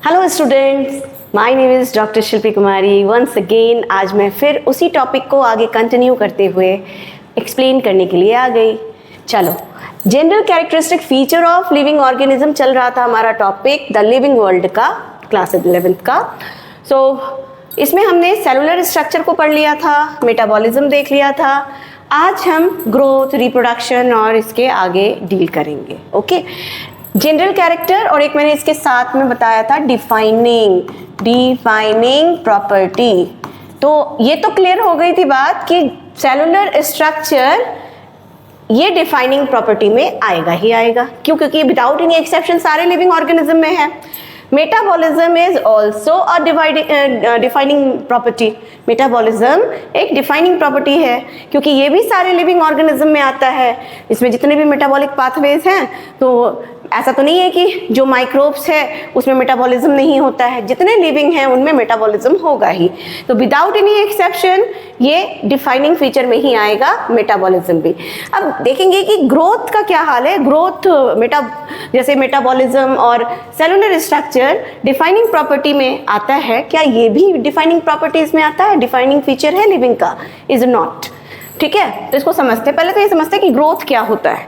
Hello students, my name is doctor Shilpi Kumari. Once again आज मैं फिर उसी टॉपिक को आगे कंटिन्यू करते हुए एक्सप्लेन करने के लिए आ गई। चलो, general characteristic feature of living organism चल रहा था हमारा टॉपिक द लिविंग वर्ल्ड का, क्लास 11th का। इसमें हमने सेलुलर स्ट्रक्चर को पढ़ लिया था, मेटाबॉलिज्म देख लिया था। आज हम ग्रोथ, रिप्रोडक्शन और इसके आगे डील करेंगे। ओके, जनरल कैरेक्टर और एक मैंने इसके साथ में बताया था डिफाइनिंग प्रॉपर्टी। तो ये तो क्लियर हो गई थी बात कि सेलुलर स्ट्रक्चर ये डिफाइनिंग प्रॉपर्टी में आएगा ही आएगा। क्यों? क्योंकि विदाउट एनी एक्सेप्शन सारे लिविंग ऑर्गेनिज्म में है। Metabolism is also a defining property. Metabolism एक डिफाइनिंग प्रॉपर्टी है क्योंकि ये भी सारे लिविंग ऑर्गेनिज्म में आता है। इसमें जितने भी मेटाबॉलिक पाथवेज हैं, तो ऐसा तो नहीं है कि जो माइक्रोब्स है उसमें मेटाबॉलिज्म नहीं होता है, जितने लिविंग हैं उनमें मेटाबॉलिज्म होगा ही। तो विदाउट एनी एक्सेप्शन ये डिफाइनिंग फीचर में ही आएगा मेटाबॉलिज्म भी। अब देखेंगे कि ग्रोथ का क्या हाल है। ग्रोथ जैसे मेटाबॉलिज्म और सेलुलर स्ट्रक्चर डिफाइनिंग प्रॉपर्टी में आता है, क्या ये भी डिफाइनिंग प्रॉपर्टीज में आता है? डिफाइनिंग फीचर है लिविंग का? Is not. ठीक है, तो इसको समझते हैं। पहले तो ये समझते हैं कि ग्रोथ क्या होता है।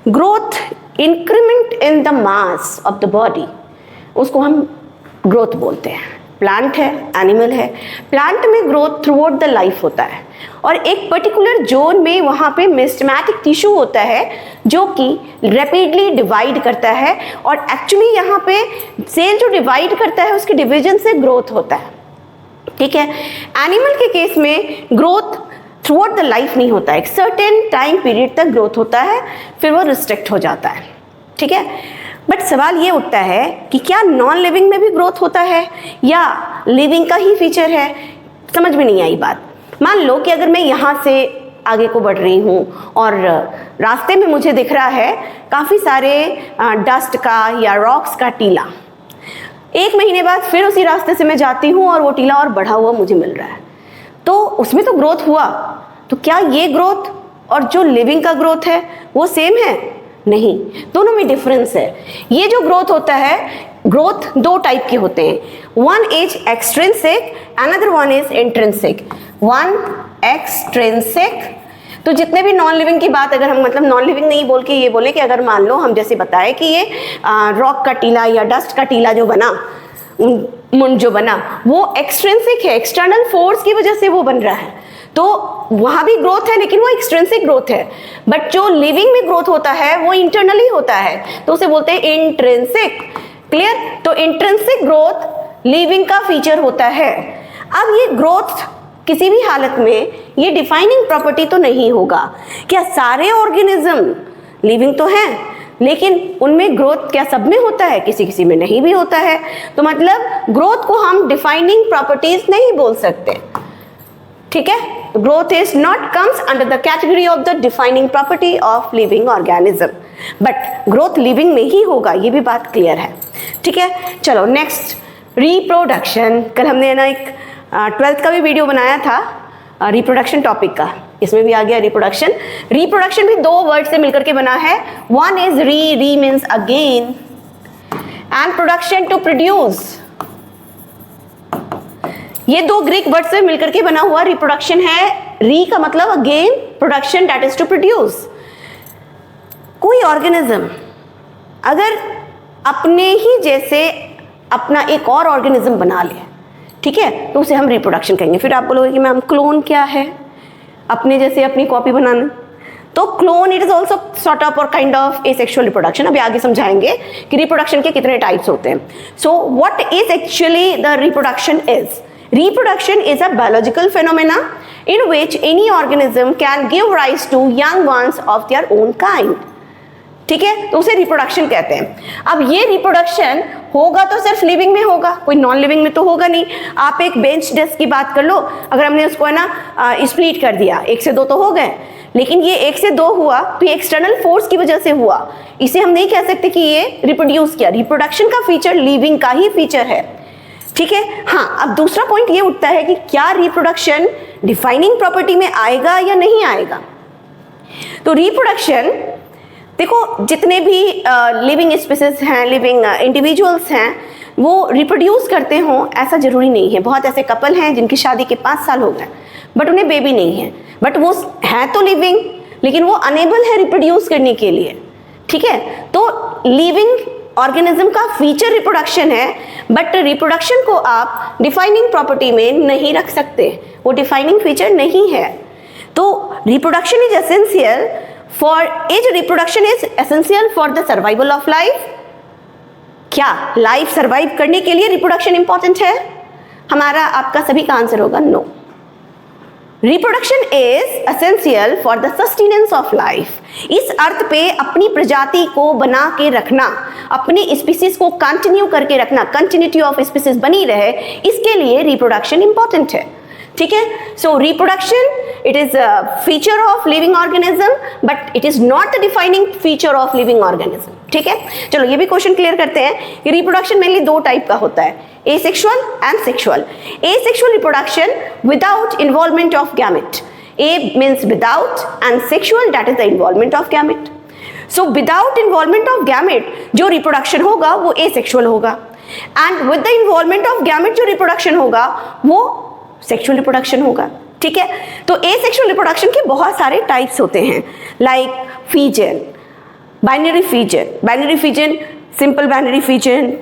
Growth increment in the mass of the body, उसको हम ग्रोथ बोलते हैं। प्लांट है, एनिमल है, प्लांट में growth through out the life होता है और एक पर्टिकुलर जोन में वहाँ पे मेरिस्टेमेटिक टिश्यू होता है जो कि रैपिडली डिवाइड करता है और एक्चुअली यहाँ पे सेल जो डिवाइड करता है उसके डिवीजन से ग्रोथ होता है। ठीक है, एनिमल के केस में growth through out the life नहीं होता है, एक सर्टेन टाइम पीरियड तक ग्रोथ होता है, फिर वो रिस्ट्रिक्ट हो जाता है। ठीक है, बट सवाल ये उठता है कि क्या नॉन लिविंग में भी ग्रोथ होता है या लिविंग का ही फीचर है? समझ में नहीं आई बात। मान लो कि अगर मैं यहाँ से आगे को बढ़ रही हूँ और रास्ते में मुझे दिख रहा है काफ़ी सारे डस्ट का या रॉक्स का टीला। एक महीने बाद फिर उसी रास्ते से मैं जाती हूँ और वो टीला और बढ़ा हुआ मुझे मिल रहा है, तो उसमें तो ग्रोथ हुआ। तो क्या ये ग्रोथ और जो लिविंग का ग्रोथ है वो सेम है? नहीं, दोनों में डिफरेंस है। ये जो ग्रोथ होता है, ग्रोथ दो टाइप के होते हैं। One is extrinsic, another one is intrinsic. One extrinsic, तो जितने भी नॉन लिविंग की बात, अगर हम मतलब नॉन लिविंग नहीं बोल के ये बोले कि अगर मान लो हम जैसे बताए कि ये रॉक का टीला या डस्ट का टीला जो बना, मुंड जो बना, वो एक्सट्रिंसिक है, एक्सटर्नल फोर्स की वजह से वो बन रहा है, तो वहाँ भी ग्रोथ है लेकिन वो एक्सट्रिंसिक ग्रोथ है। बट जो लिविंग में ग्रोथ होता है वो इंटरनली होता है, तो उसे बोलते हैं इंट्रिंसिक। क्लियर? तो इंट्रिंसिक ग्रोथ लिविंग का फीचर होता है। अब ये ग्रोथ किसी भी हालत में ये डिफाइनिंग प्रॉपर्टी तो नहीं होगा। क्या सारे ऑर्गेनिज्म लिविंग तो हैं लेकिन उनमें ग्रोथ क्या सब में होता है? किसी किसी में नहीं भी होता है। तो मतलब ग्रोथ को हम डिफाइनिंग प्रॉपर्टीज नहीं बोल सकते। ठीक है, growth is not comes under the category of the defining property of living organism, but growth living में ही होगा, ये भी बात क्लियर है। ठीक है, चलो नेक्स्ट, रिप्रोडक्शन। कल हमने ना एक 12th का भी वीडियो बनाया था रिप्रोडक्शन टॉपिक का, इसमें भी आ गया रिप्रोडक्शन। रिप्रोडक्शन भी दो वर्ड से मिलकर के बना है। One is re means again, and production to produce. ये दो ग्रीक वर्ड से मिलकर के बना हुआ रिप्रोडक्शन है। री का मतलब again, production that is to produce. कोई ऑर्गेनिज्म अगर अपने ही जैसे अपना एक और ऑर्गेनिज्म बना ले, ठीक है, तो उसे हम रिप्रोडक्शन कहेंगे। फिर आप बोलोगे कि मैम क्लोन क्या है? अपने जैसे अपनी कॉपी बनाना। तो clone it is also sort of और काइंड ऑफ एसेक्सुअल रिप्रोडक्शन। अभी आगे समझाएंगे कि रिप्रोडक्शन के कितने टाइप्स होते हैं। So what is actually the reproduction is? Reproduction is a biological phenomena in which any organism can give rise to young ones of their own kind. ठीक है, तो उसे रिप्रोडक्शन कहते हैं। अब ये रिप्रोडक्शन होगा तो सिर्फ लिविंग में होगा, कोई नॉन लिविंग में तो होगा नहीं। आप एक बेंच डेस्क की बात कर लो, अगर हमने उसको है ना स्प्लिट कर दिया, 1 से 2 तो हो गए, लेकिन ये 1 से 2 हुआ तो ये एक्सटर्नल फोर्स की वजह से हुआ। इसे हम नहीं कह सकते कि ये रिप्रोड्यूस किया। रिप्रोडक्शन का फीचर लिविंग का ही फीचर है। ठीक है, हाँ। अब दूसरा पॉइंट ये उठता है कि क्या रिप्रोडक्शन डिफाइनिंग प्रॉपर्टी में आएगा या नहीं आएगा? तो रिप्रोडक्शन देखो, जितने भी लिविंग स्पीसीज हैं, लिविंग इंडिविजुअल्स हैं, वो रिप्रोड्यूस करते हों ऐसा ज़रूरी नहीं है। बहुत ऐसे कपल हैं जिनकी शादी के 5 साल हो गए बट उन्हें बेबी नहीं है, बट वो हैं तो लिविंग लेकिन वो अनेबल है रिप्रोड्यूस करने के लिए, ठीक है। तो लिविंग ऑर्गेनिज्म का फीचर रिप्रोडक्शन है, बट रिप्रोडक्शन को आप डिफाइनिंग प्रॉपर्टी में नहीं रख सकते, वो डिफाइनिंग फीचर नहीं है। तो reproduction is essential for age, reproduction is essential for the survival of life. क्या लाइफ सर्वाइव करने के लिए रिप्रोडक्शन इंपॉर्टेंट है? हमारा आपका सभी का आंसर होगा no. Reproduction is essential for the sustenance of life. इस अर्थ पे अपनी प्रजाति को बना के रखना, अपनी स्पीसीज को कंटिन्यू करके रखना, कंटिन्यूटी ऑफ स्पीसीज बनी रहे, इसके लिए रिप्रोडक्शन इंपॉर्टेंट है, ठीक है। सो reproduction it is a feature of living organism but it is not the defining feature of living organism, ठीक है। चलो ये भी क्वेश्चन क्लियर करते हैं कि रिप्रोडक्शन मेनली 2 टाइप का होता है, asexual and sexual. Asexual reproduction without involvement of gamete. A means without and sexual that is the involvement of gamete. So without involvement of gamete जो reproduction होगा वो asexual होगा, and with the involvement of gamete जो reproduction होगा वो sexual reproduction होगा, ठीक है। तो asexual reproduction के बहुत सारे types होते हैं, like fission, binary fission, simple binary fission,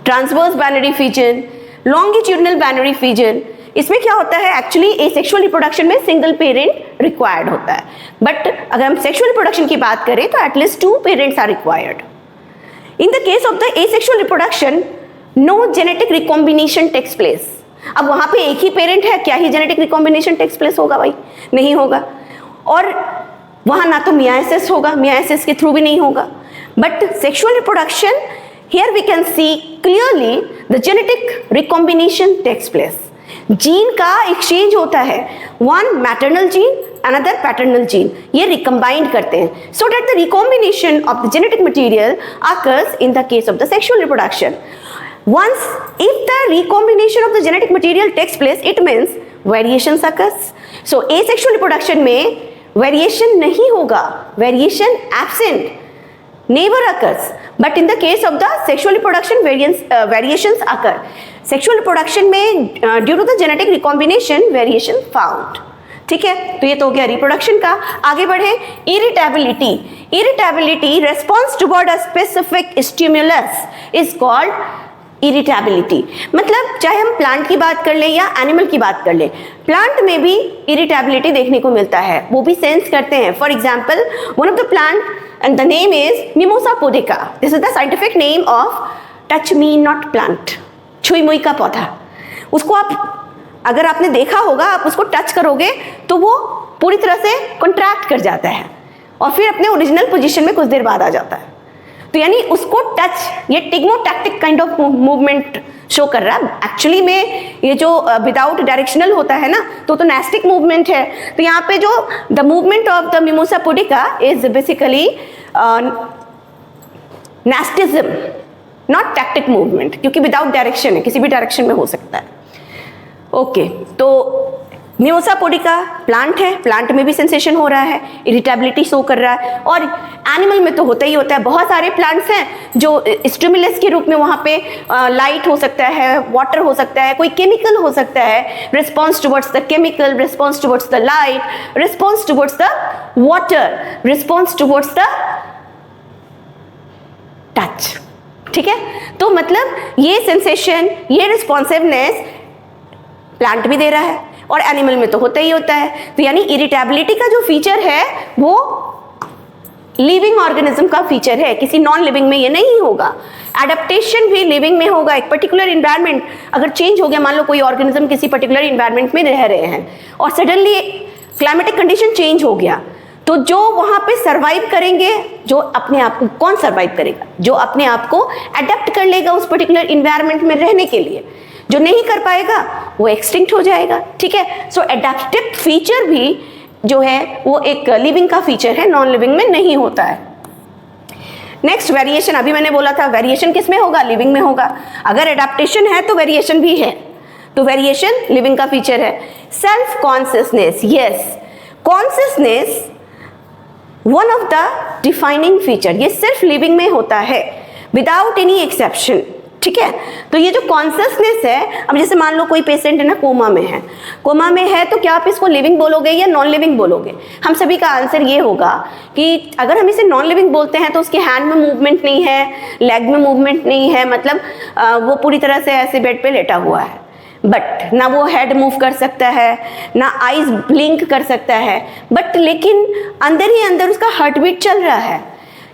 transverse binary fission, longitudinal binary fission. इसमें क्या होता है एक्चुअली एसेक्सुअल रिप्रोडक्शन में सिंगल पेरेंट रिक्वायर्ड होता है, बट अगर हम सेक्सुअल रिप्रोडक्शन की बात करें तो at least 2 parents are required. In the case of the asexual reproduction no genetic recombination takes place. अब वहां पे एक ही पेरेंट है, क्या ही जेनेटिक रिकॉम्बिनेशन टेक्स प्लेस होगा? भाई नहीं होगा। और वहां ना तो मियासिस होगा, मियासिस के थ्रू भी नहीं होगा। But sexual reproduction here we can see clearly the genetic recombination takes place. Gene का एक्सचेंज होता है, one maternal gene another paternal gene, ये recombined करते हैं so that the recombination of the genetic material occurs in the case of the sexual reproduction. Once if the recombination of the genetic material takes place it means variations occurs. So asexual reproduction में variation नहीं होगा, variation absent, never occurs. But in the case of the sexual reproduction variations occur. Sexual reproduction में due to the genetic recombination variation found, ठीक है। तो ये तो हो गया रिप्रोडक्शन का। आगे बढ़े, irritability response toward a specific stimulus is called irritability. मतलब चाहे हम प्लांट की बात कर ले या एनिमल की बात कर ले, प्लांट में भी इरिटेबिलिटी देखने को मिलता है, वो भी सेंस करते हैं। For example one of the plant and the name is Mimosa pudica. This is the scientific name of touch me not plant, छुई मुई का पौधा। उसको आप अगर आपने देखा होगा, आप उसको टच करोगे तो वो पूरी तरह से कॉन्ट्रैक्ट कर जाता है और फिर अपने ओरिजिनल पोजीशन में कुछ देर बाद आ जाता है। तो यानी उसको टच, ये टिग्मोटैक्टिक काइंड ऑफ मूवमेंट शो कर रहा है। एक्चुअली में ये जो विदाउट डायरेक्शनल होता है ना तो नेस्टिक मूवमेंट है। तो यहाँ पे जो the movement of the Mimosa pudica is basically nastism, not tactic movement, क्योंकि विदाउट डायरेक्शन है, किसी भी डायरेक्शन में हो सकता है। ओके, तो मिमोसा पुडिका प्लांट है, प्लांट में भी सेंसेशन हो रहा है, इरिटेबिलिटी शो कर रहा है, और एनिमल में तो होता ही होता है। बहुत सारे प्लांट्स हैं जो स्टिमुलस के रूप में वहाँ पे लाइट हो सकता है, वाटर हो सकता है, कोई केमिकल हो सकता है, response towards the chemical, response towards the light, response towards the water, response towards the touch, ठीक है। तो मतलब ये सेंसेशन, ये रिस्पॉन्सिवनेस प्लांट भी दे रहा है और एनिमल में तो होता ही होता है। तो यानी इरिटेबिलिटी का जो फीचर है वो लिविंग ऑर्गेनिज्म का फीचर है, किसी नॉन लिविंग में ये नहीं होगा। एडेप्टेशन भी लिविंग में होगा। एक पर्टिकुलर इन्वायरमेंट अगर चेंज हो गया, मान लो कोई ऑर्गेनिज्म किसी पर्टिकुलर इन्वायरमेंट में रह रहे हैं और सडनली क्लाइमेटिक कंडीशन चेंज हो गया, तो जो वहां पे सरवाइव करेंगे, जो अपने आप को, कौन सरवाइव करेगा? जो अपने आप को अडेप्ट कर लेगा उस पर्टिकुलर इन्वायरमेंट में रहने के लिए। जो नहीं कर पाएगा वो एक्सटिंक्ट हो जाएगा, ठीक है। सो एडेप्टिव फीचर भी जो है वो एक लिविंग का फीचर है, नॉन लिविंग में नहीं होता है। नेक्स्ट वेरिएशन, अभी मैंने बोला था वेरिएशन किस में होगा? लिविंग में होगा। अगर एडेप्टेशन है तो वेरिएशन भी है, तो वेरिएशन लिविंग का फीचर है। Self consciousness, yes, consciousness one of the defining feature, ये सिर्फ लिविंग में होता है, विदाउट एनी एक्सेप्शन, ठीक है। तो ये जो कॉन्शियसनेस है, अब जैसे मान लो कोई पेशेंट है ना कोमा में है तो क्या आप इसको लिविंग बोलोगे या नॉन लिविंग बोलोगे? हम सभी का आंसर ये होगा कि अगर हम इसे नॉन लिविंग बोलते हैं तो उसके हैंड में मूवमेंट नहीं है, लेग में मूवमेंट नहीं है, मतलब वो पूरी तरह से ऐसे बेड पे लेटा हुआ है, बट ना वो हेड मूव कर सकता है, ना आईज ब्लिंक कर सकता है, बट लेकिन अंदर ही अंदर उसका हार्ट बीट चल रहा है,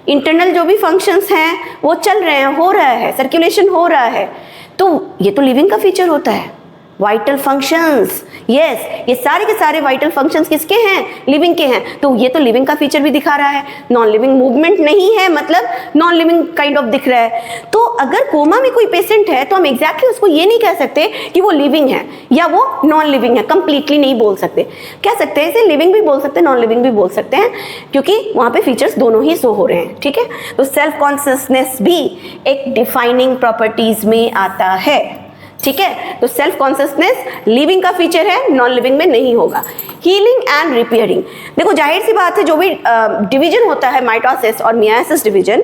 इंटरनल जो भी फंक्शंस हैं वो चल रहे हैं, हो रहा है, सर्कुलेशन हो रहा है। तो ये तो लिविंग का फीचर होता है। वाइटल फंक्शंस, यस, ये सारे के सारे वाइटल फंक्शंस किसके हैं? लिविंग के हैं। तो ये तो लिविंग का फीचर भी दिखा रहा है। नॉन लिविंग मूवमेंट नहीं है, मतलब नॉन लिविंग काइंड ऑफ दिख रहा है। तो अगर कोमा में कोई पेशेंट है तो हम एग्जैक्टली उसको ये नहीं कह सकते कि वो लिविंग है या वो नॉन लिविंग है, कंप्लीटली नहीं बोल सकते। कह सकते हैं इसे लिविंग भी बोल सकते हैं, नॉन लिविंग भी बोल सकते हैं, क्योंकि वहाँ पे फीचर्स दोनों ही शो हो रहे हैं, ठीक है। तो सेल्फ कॉन्शियसनेस भी एक डिफाइनिंग प्रॉपर्टीज में आता है, ठीक है। तो सेल्फ कॉन्शियसनेस लिविंग का फीचर है, नॉन लिविंग में नहीं होगा। हीलिंग एंड रिपेयरिंग, देखो जाहिर सी बात है जो भी डिवीजन होता है माइटोसिस और myiasis division,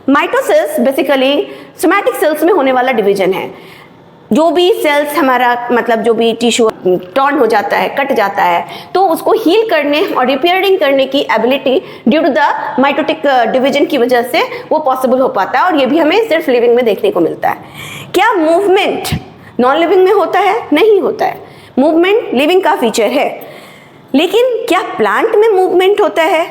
mitosis basically somatic cells में होने वाला डिवीजन है। जो भी सेल्स हमारा मतलब जो भी टिश्यू टॉर्न हो जाता है, कट जाता है, तो उसको हील करने और रिपेयरिंग करने की ability due to the mitotic division की वजह से वो पॉसिबल हो पाता है, और ये भी हमें सिर्फ लिविंग में देखने को मिलता है। क्या मूवमेंट नॉन लिविंग में होता है? नहीं होता है। मूवमेंट लिविंग का फीचर है, लेकिन क्या प्लांट में मूवमेंट होता है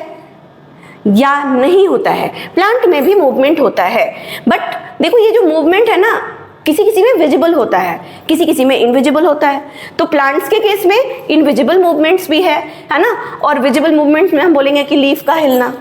या नहीं होता है? प्लांट में भी मूवमेंट होता है, बट देखो ये जो मूवमेंट है ना, किसी किसी में विजिबल होता है, किसी किसी में इनविजिबल होता है। तो प्लांट्स के केस में इनविजिबल मूवमेंट्स भी है ना, और विजिबल मूवमेंट्स में हम बोलेंगे कि लीफ का हिलना,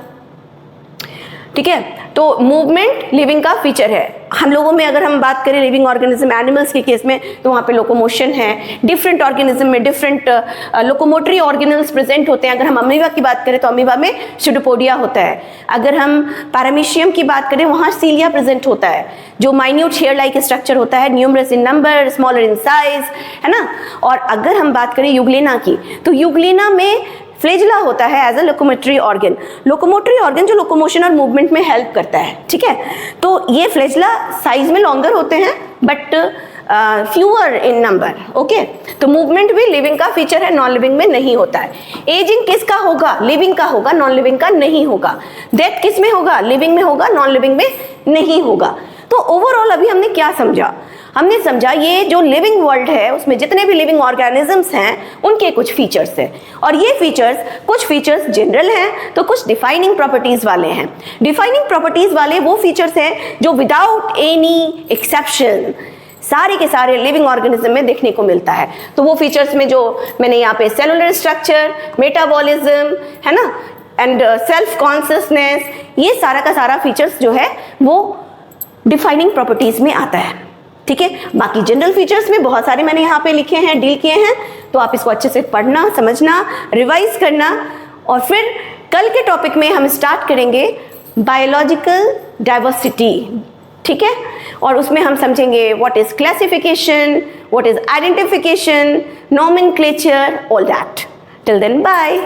ठीक है। तो मूवमेंट लिविंग का फीचर है। हम लोगों में अगर हम बात करें लिविंग ऑर्गेनिज्म, एनिमल्स के केस में, तो वहाँ पे लोकोमोशन है। डिफरेंट ऑर्गेनिज्म में डिफरेंट लोकोमोटरी ऑर्गेनल्स प्रेजेंट होते हैं। अगर हम अमीबा की बात करें तो अमीबा में स्यूडोपोडिया होता है। अगर हम पैरामीशियम की बात करें वहाँ सीलिया प्रेजेंट होता है, जो माइन्यूट हेयर लाइक स्ट्रक्चर होता है, numerous in number, smaller in size, है ना। और अगर हम बात करें यूग्लेना की, तो यूग्लेना में फ्लेजिला होता है as a locomotory organ. Locomotory organ जो लोकोमोशन और मूवमेंट में हेल्प करता है, ठीक है। तो ये फ्लेजिला साइज में लॉन्गर होते हैं, but fewer in number, okay. तो मूवमेंट भी लिविंग का फीचर है, नॉन लिविंग में नहीं होता है। एजिंग किसका होगा? लिविंग का होगा, नॉन लिविंग का नहीं होगा। डेथ किस में होगा? लिविंग में होगा, नॉन लिविंग में नहीं होगा। तो ओवरऑल अभी हमने क्या समझा? हमने समझा ये जो लिविंग वर्ल्ड है उसमें जितने भी लिविंग ऑर्गेनिजम्स हैं उनके कुछ फीचर्स हैं, और ये फीचर्स, कुछ फीचर्स जनरल हैं तो कुछ डिफाइनिंग प्रॉपर्टीज वाले हैं। डिफाइनिंग प्रॉपर्टीज वाले वो फीचर्स हैं जो विदाउट एनी एक्सेप्शन सारे के सारे लिविंग ऑर्गेनिज्म में देखने को मिलता है। तो वो फीचर्स में जो मैंने यहाँ पे सेलुलर स्ट्रक्चर, मेटाबॉलिज्म, है ना, एंड सेल्फ कॉन्शियसनेस, ये सारा का सारा फीचर्स जो है वो डिफाइनिंग प्रॉपर्टीज में आता है, ठीक है। बाकी जनरल फीचर्स में बहुत सारे मैंने यहाँ पे लिखे हैं, डील किए हैं, तो आप इसको अच्छे से पढ़ना, समझना, रिवाइज करना, और फिर कल के टॉपिक में हम स्टार्ट करेंगे बायोलॉजिकल डाइवर्सिटी, ठीक है। और उसमें हम समझेंगे what is classification, what is identification, nomenclature, all that. Till then bye.